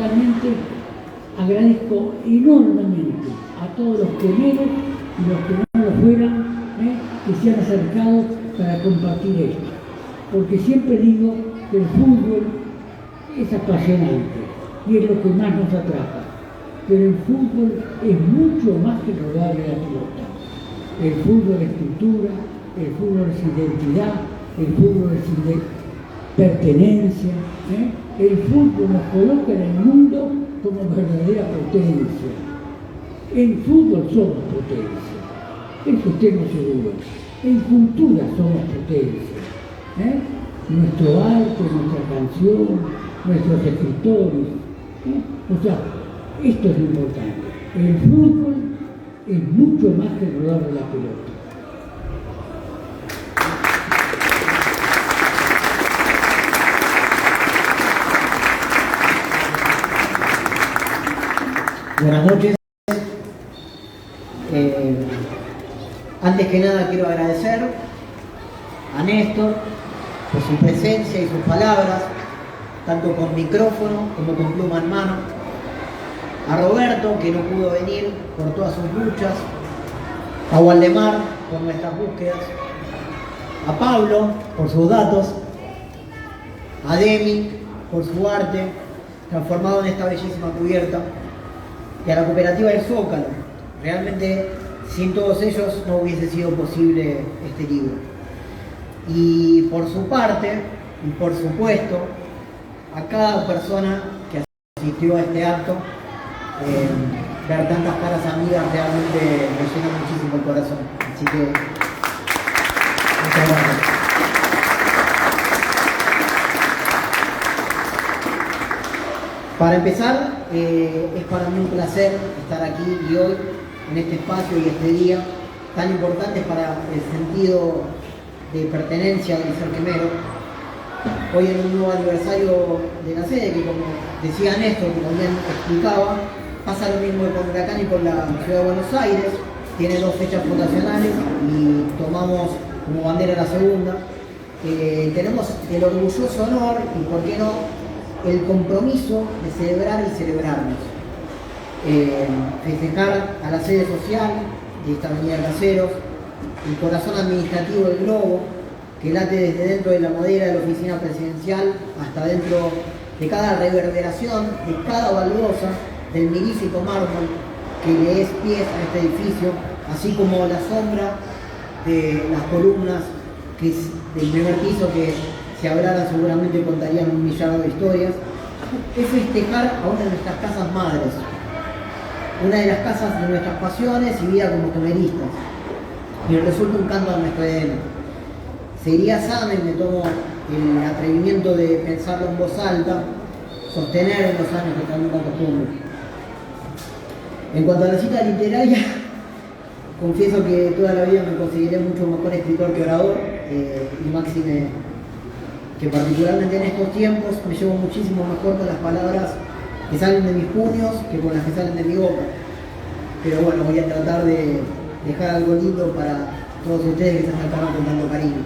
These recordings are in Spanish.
realmente agradezco enormemente a todos los pioneros y los que no lo fueran, que se han acercado para compartir esto. Porque siempre digo que el fútbol es apasionante y es lo que más nos atrapa. Pero el fútbol es mucho más que rodarle la pelota. El fútbol es cultura, el fútbol es identidad, el fútbol es pertenencia. El fútbol nos coloca en el mundo como verdadera potencia. En fútbol somos potencia, eso estemos seguros. En cultura somos potencia. Nuestro arte, nuestra canción, nuestros escritores. O sea, esto es lo importante. El fútbol es mucho más que rodar de la pelota. Buenas noches. Antes que nada quiero agradecer a Néstor por su presencia y sus palabras, tanto con micrófono como con pluma en mano. A Roberto, que no pudo venir por todas sus luchas. A Waldemar por nuestras búsquedas. A Pablo por sus datos. A Demi por su arte transformado en esta bellísima cubierta. Y a la cooperativa del Zócalo. Realmente sin todos ellos no hubiese sido posible este libro. Y por su parte, y por supuesto, a cada persona que asistió a este acto, ver tantas caras amigas realmente me llena muchísimo el corazón. Así que muchas gracias. Para empezar, es para mí un placer estar aquí y hoy, en este espacio y este día tan importante para el sentido de pertenencia del ser quemero. Hoy en un nuevo aniversario de la sede, que como decía Néstor, que también explicaba, pasa lo mismo con Huracán y con la Ciudad de Buenos Aires. Tiene 2 fechas fundacionales y tomamos como bandera la segunda. Tenemos el orgulloso honor y, por qué no, el compromiso de celebrar y celebrarnos. Festejar a la sede social de esta avenida Caseros, el corazón administrativo del globo, que late desde dentro de la madera de la oficina presidencial hasta dentro de cada reverberación, de cada baldosa del mirífico mármol que le es pies a este edificio, así como la sombra de las columnas que es del primer piso, que si hablaran seguramente contarían 1 millar de historias. Es festejar a una de nuestras casas madres, una de las casas de nuestras pasiones y vida como quemeristas, y resulta un canto a nuestro ADN. Sería sano, y me tomo el atrevimiento de pensarlo en voz alta, sostener en los años que también costumbre. En cuanto a la cita literaria, confieso que toda la vida me consideré mucho mejor escritor que orador, y máxime que particularmente en estos tiempos me llevo muchísimo mejor con las palabras que salen de mis puños que con las que salen de mi boca. Pero bueno, voy a tratar de dejar algo lindo para todos ustedes que se acercaron con tanto cariño.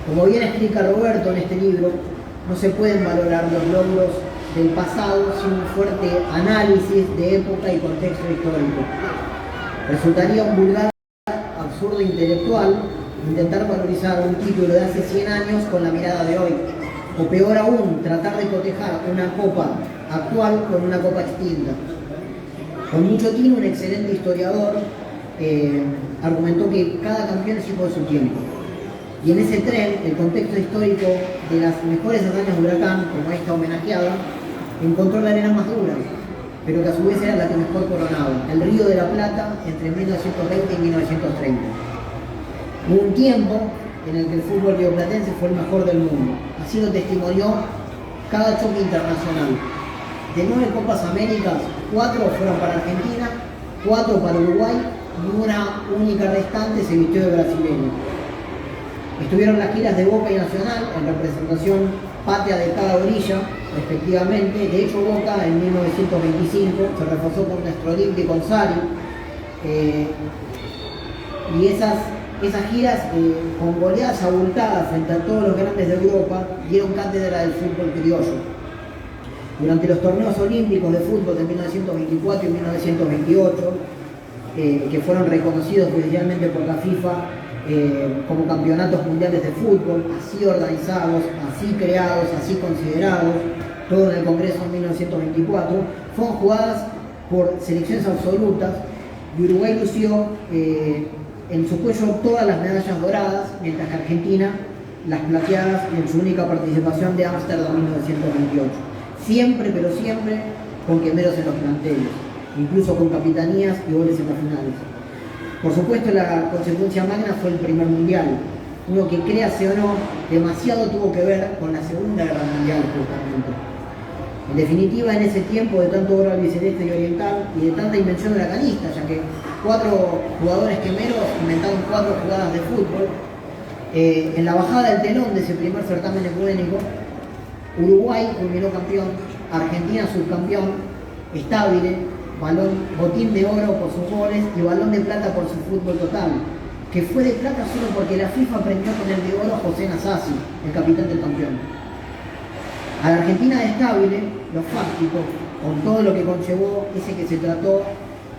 Como bien explica Roberto en este libro, no se pueden valorar los logros del pasado sin un fuerte análisis de época y contexto histórico. Resultaría un vulgar absurdo intelectual intentar valorizar un título de hace 100 años con la mirada de hoy. O peor aún, tratar de cotejar una copa actual con una copa extinta. Con mucho tino, un excelente historiador argumentó que cada campeón es hijo de su tiempo. Y en ese tren, el contexto histórico de las mejores hazañas de Huracán, como esta homenajeada, encontró la arena más dura, pero que a su vez era la que mejor coronaba, el Río de la Plata entre 1920 y 1930. Hubo un tiempo en el que el fútbol rioplatense fue el mejor del mundo. Así lo testimonió cada choque internacional. De 9 Copas Américas, 4 fueron para Argentina, 4 para Uruguay y una única restante se vistió de brasileño. Estuvieron las giras de Boca y Nacional en representación patria de cada orilla, respectivamente. De hecho, Boca en 1925 se reforzó con Nestrodil y con Sari. Y esas giras con goleadas abultadas frente a todos los grandes de Europa dieron cátedra del fútbol criollo. Durante los torneos olímpicos de fútbol de 1924 y 1928, que fueron reconocidos oficialmente por la FIFA como campeonatos mundiales de fútbol, así organizados, así creados, así considerados, todo en el Congreso en 1924, fueron jugadas por selecciones absolutas y Uruguay lució en su cuello todas las medallas doradas, mientras que Argentina las plateadas en su única participación de Ámsterdam 1928. Siempre, pero siempre, con quemeros en los planteles, incluso con capitanías y goles en las finales. Por supuesto, la consecuencia magna fue el primer mundial, uno que, créase o no, demasiado tuvo que ver con la Segunda Guerra Mundial, justamente. En definitiva, en ese tiempo de tanto oro albiceleste y oriental y de tanta invención de la canista, ya que 4 jugadores quemeros inventaron 4 jugadas de fútbol, en la bajada del telón de ese primer certamen ecuménico, Uruguay culminó campeón, Argentina subcampeón, Stabile, botín de oro por sus goles y balón de plata por su fútbol total, que fue de plata solo porque la FIFA premió con el de oro a José Nasasi, el capitán del campeón. A la Argentina de Stabile, los fácticos, con todo lo que conllevó ese que se trató,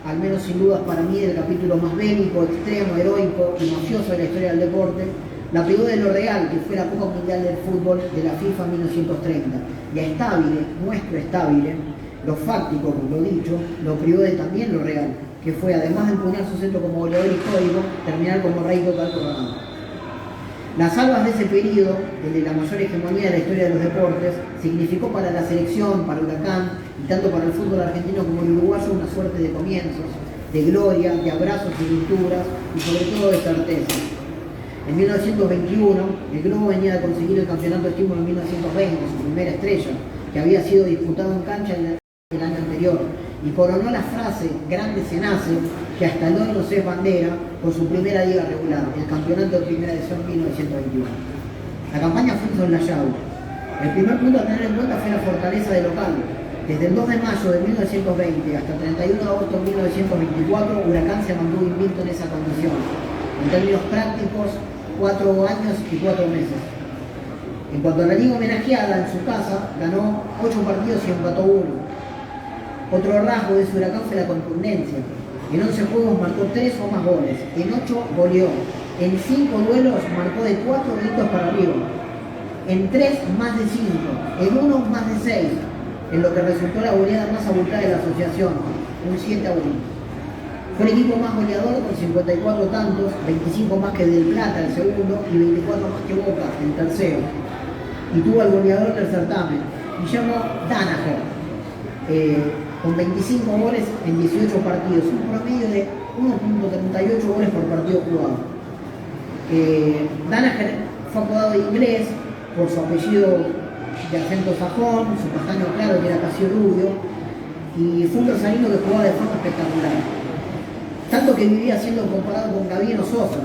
al menos sin dudas para mí, del capítulo más bélico, extremo, heroico y mafioso de la historia del deporte, la pegó de lo real, que fue la Copa Mundial del Fútbol de la FIFA 1930. Y a Stabile, nuestro Stabile, lo fáctico, como lo dicho, lo privó de también lo real, que fue, además de empuñar su centro como goleador histórico, terminar como rey total coronado. Las albas de ese periodo, el de la mayor hegemonía de la historia de los deportes, significó para la selección, para Huracán, y tanto para el fútbol argentino como el uruguayo, una suerte de comienzos, de gloria, de abrazos y pinturas, y sobre todo de certeza. En 1921, el Globo venía de conseguir el campeonato de estímulo en 1920, su primera estrella, que había sido disputado en cancha el año anterior, y coronó la frase "grande se nace", que hasta el hoy nos es bandera, por su primera liga regular, el campeonato de primera edición 1921. La campaña fue insoslayable. El primer punto a tener en cuenta fue la fortaleza del local. Desde el 2 de mayo de 1920 hasta el 31 de agosto de 1924, Huracán se mantuvo invicto en esa condición. En términos prácticos, 4 años y 4 meses. En cuanto a la liga homenajeada, en su casa, ganó 8 partidos y empató 1. Otro rasgo de su Huracán fue la contundencia. En 11 juegos marcó 3 o más goles, en 8 goleó, en 5 duelos marcó de 4 gritos para arriba, en 3 más de 5, en 1 más de 6, en lo que resultó la goleada más abultada de la asociación, un 7-1. Fue el equipo más goleador con 54 tantos, 25 más que Del Plata, el segundo, y 24 más que Boca, el tercero. Y tuvo al goleador del certamen, Guillermo Danaher, con 25 goles en 18 partidos, un promedio de 1.38 goles por partido jugado. Danaher fue apodado inglés por su apellido de acento sajón, su castaño claro que era casi rubio, y fue un rosarino que jugaba de forma espectacular. Tanto que vivía siendo comparado con Gabino Sosa.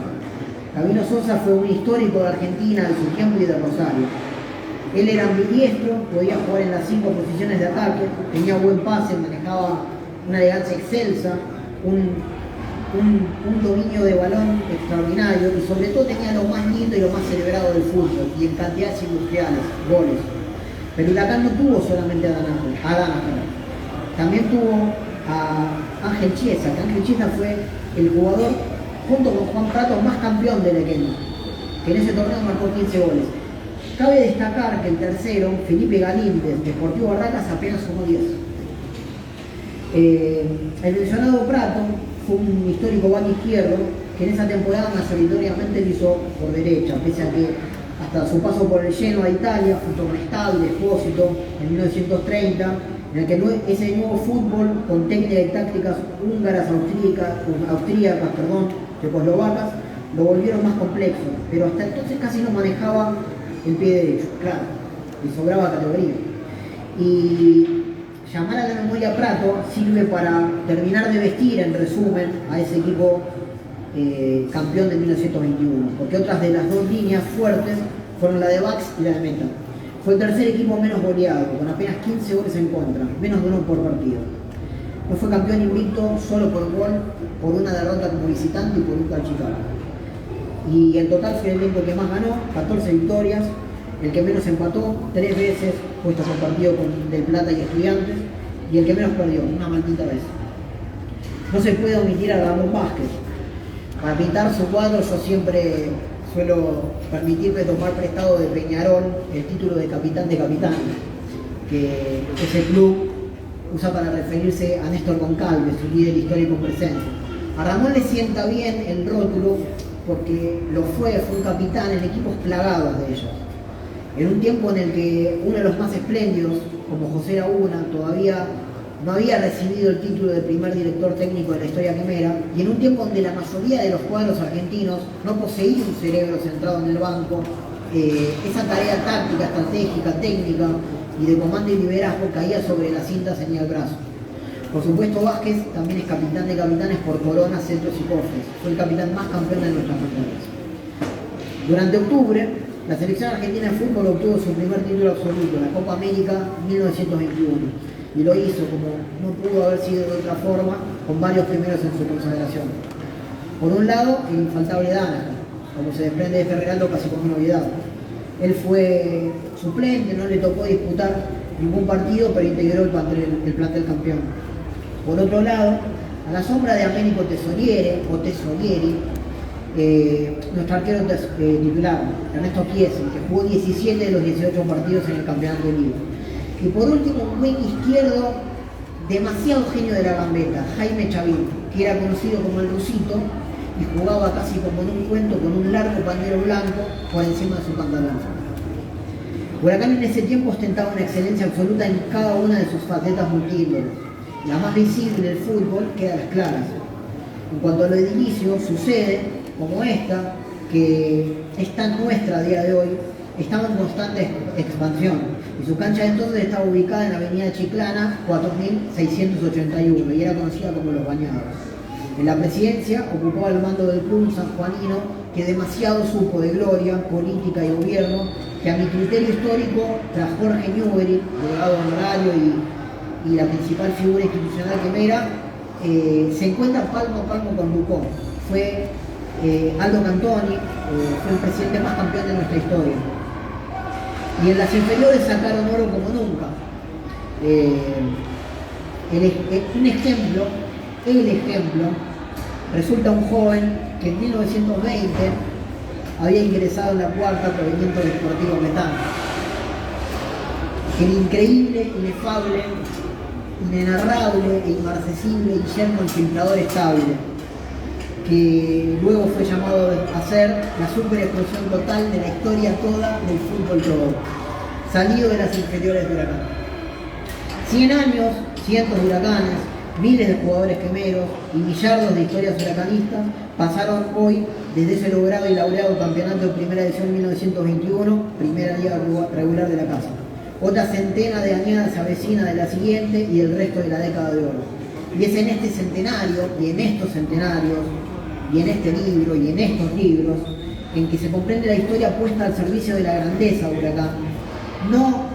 Gabino Sosa fue un histórico de Argentina de su tiempo y de Rosario. Él era ambidiestro, podía jugar en las 5 posiciones de ataque, tenía buen pase, manejaba una elegancia excelsa, un dominio de balón extraordinario y sobre todo tenía lo más lindo y lo más celebrado del fútbol y en cantidades industriales, goles. Pero Huracán no tuvo solamente a Danaher, también tuvo a Ángel Chiesa, que Ángel Chiesa fue el jugador, junto con Juan Prato, más campeón del Equeno, que en ese torneo marcó 15 goles. Cabe destacar que el tercero, Felipe Galíndez, de Sportivo Barracas, apenas sumó 10. El mencionado Prato fue un histórico back izquierdo que en esa temporada mayoritariamente lo hizo por derecha, pese a que hasta su paso por el Genoa de Italia, junto con Stabile, Espósito, en 1930, en el que ese nuevo fútbol con técnicas y tácticas húngaras, austríacas, checoslovacas, lo volvieron más complejo, pero hasta entonces casi no manejaba el pie derecho, claro, y sobraba categoría. Y llamar a la memoria a Prato sirve para terminar de vestir, en resumen, a ese equipo campeón de 1921, porque otras de las 2 líneas fuertes fueron la de Bax y la de Meta. Fue el tercer equipo menos goleado, con apenas 15 goles en contra, menos de 1 por partido. No fue campeón invicto solo por gol, por una derrota como visitante y por un Chicago. Y en total fue el equipo que más ganó, 14 victorias, el que menos empató 3 veces, puesto compartido con Del Plata y Estudiantes, y el que menos perdió, una maldita vez. No se puede omitir a Ramón Vázquez. Para pintar su cuadro yo siempre suelo permitirme tomar prestado de Peñarol el título de capitán de capitanes, que ese club usa para referirse a Néstor Goncalves, su líder histórico presente. A Ramón le sienta bien el rótulo porque fue un capitán en equipos plagados de ellos. En un tiempo en el que uno de los más espléndidos, como José Laguna, todavía no había recibido el título de primer director técnico de la historia quemera, y en un tiempo donde la mayoría de los cuadros argentinos no poseía un cerebro centrado en el banco, esa tarea táctica, estratégica, técnica y de comando y liderazgo caía sobre la cinta señal brazo. Por supuesto, Vázquez también es capitán de capitanes por Corona, Centros y Cofres. Fue el capitán más campeón de nuestras montañas. Durante octubre, la selección argentina de fútbol obtuvo su primer título absoluto, la Copa América 1921. Y lo hizo, como no pudo haber sido de otra forma, con varios primeros en su consagración. Por un lado, el infaltable Danaher, como se desprende de Ferreraldo casi como novedad. Él fue suplente, no le tocó disputar ningún partido, pero integró el plantel campeón. Por otro lado, a la sombra de Américo Tesorieri, nuestro arquero titular, Ernesto Chiesi, que jugó 17 de los 18 partidos en el campeonato de Liga. Y por último, un buen izquierdo, demasiado genio de la gambeta, Jaime Chavín, que era conocido como el Rusito y jugaba casi como en un cuento con un largo pañuelo blanco por encima de su pantalón. Huracán en ese tiempo ostentaba una excelencia absoluta en cada una de sus facetas multípoles. La más visible del fútbol queda a las claras. En cuanto a lo edilicio, sucede, como esta, que es tan nuestra a día de hoy, estaba en constante expansión. Y su cancha de entonces estaba ubicada en la avenida Chiclana 4681 y era conocida como Los Bañados. En la presidencia ocupaba el mando del club sanjuanino que demasiado supo de gloria, política y gobierno, que a mi criterio histórico, tras Jorge Newbery, delegado honorario y la principal figura institucional quemera, se encuentra palmo a palmo con Ducó. Fue Aldo Cantoni, fue el presidente más campeón de nuestra historia. Y en las inferiores sacaron oro como nunca. El ejemplo, resulta un joven que en 1920 había ingresado en la cuarta proveniente del Sportivo Metán. El increíble, inefable, inenarrable e inmarcesible Guillermo el Filtrador Estable, que luego fue llamado a ser la superexplosión total de la historia toda del fútbol todo, salido de las inferiores de Huracán. 100 años, cientos de huracanes, miles de jugadores quemeros y millardos de historias huracanistas pasaron hoy desde ese logrado y laureado campeonato de primera edición 1921, primera liga regular de la casa. Otra centena de añadas se avecina de la siguiente y el resto de la década de oro. Y es en este centenario y en estos centenarios y en este libro y en estos libros en que se comprende la historia puesta al servicio de la grandeza de Huracán, no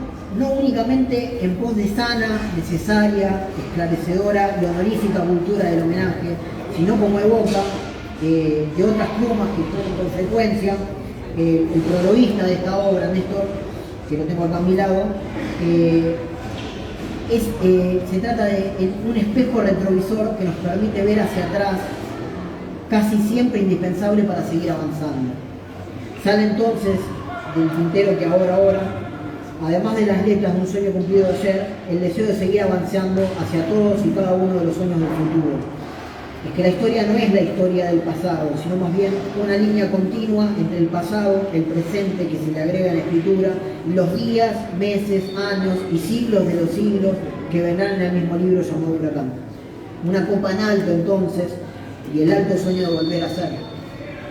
únicamente en pos de sana, necesaria, esclarecedora y honorífica cultura del homenaje, sino como evoca de otras plumas que fueron con frecuencia, el prologuista de esta obra, Néstor, que lo tengo acá a mi lado, se trata de un espejo retrovisor que nos permite ver hacia atrás, casi siempre indispensable para seguir avanzando. Sale entonces del tintero que ahora, además de las letras de un sueño cumplido de ayer, el deseo de seguir avanzando hacia todos y cada uno de los sueños del futuro. Es que la historia no es la historia del pasado, sino más bien una línea continua entre el pasado, el presente que se le agrega a la escritura, y los días, meses, años y siglos de los siglos que vendrán en el mismo libro llamado Huracán. Una copa en alto entonces, y el alto sueño de volver a ser,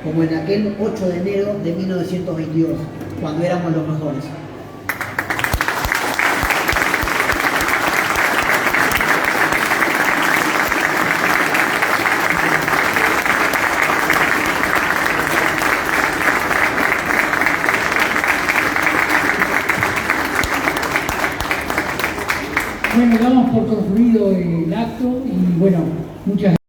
como en aquel 8 de enero de 1922, cuando éramos los mejores. Bueno, damos por concluido el acto y bueno, muchas gracias.